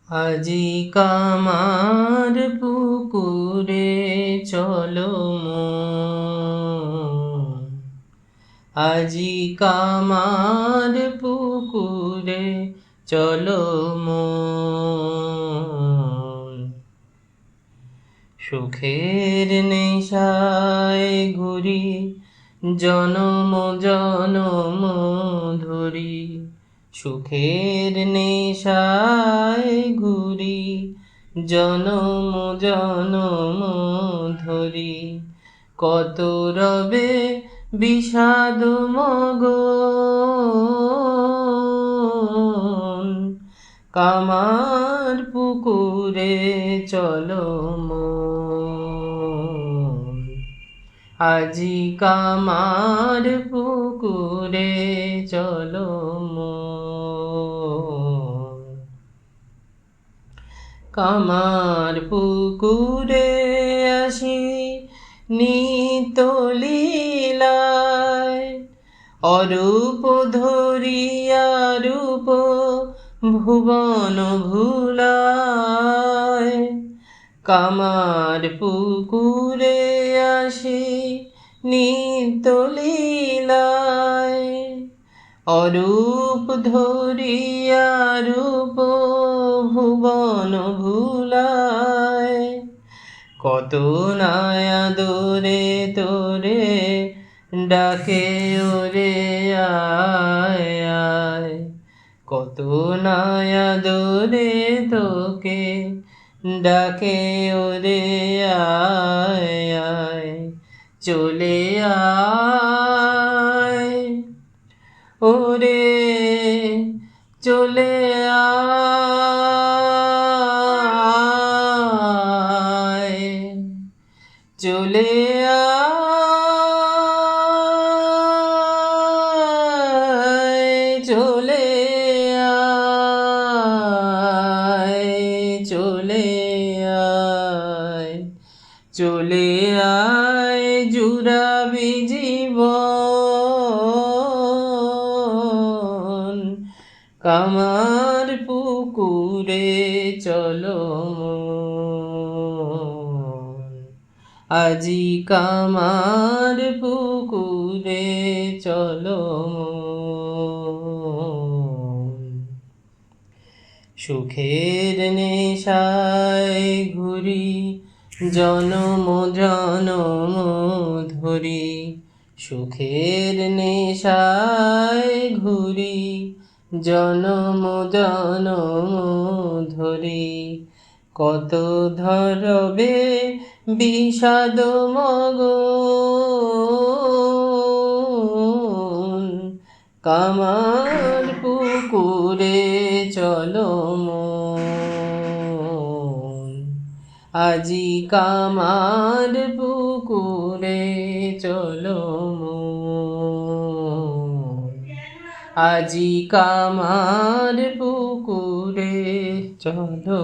আজি কামার পুকুরে চলো মন, আজি কামার পুকুরে চলো মন। সুখের নেশায় ঘুরি জনম জনম ধরি, সুখের নেশায় ঘুরি জনম জনম ধরি। কত রবে বিষাদ মগন, কামার পুকুরে চলো মন। আজি কামার পুকুরে চলো মন। কামার পুকুরে আসি নিত্য লীলায়, অরূপ ধরিয়া রূপ ভুবন ভুলায়। কামার পুকুরে আসি নিত্য লীলায়, অরূপ ধরিয়া রূপ ভুবন ভুলায়। কত নায়া দোরে তোরে ডাকে ওরে আয় আয়, কত নায়া দোরে তোকে ডাকে ওরে আয় আয়। চলে আয় ওরে চলে আয়, চলে আয়, চলে আয়, চলে আয়, চলে আয় জুড়াবি জীবন। কামার পুকুরে চলো মন, আজি কামার পুকুরে চলো মন। সুখের নেশায় ঘুরি জনম জনম ধরি, সুখের নেশায় ঘুরি জনম জনম ধরি। কত ধরবে বিষাদ মগন, কামার পুকুরে চলো মন। আজি কামার পুকুরে চলো মন, আজি কামার পুকুরে চলো।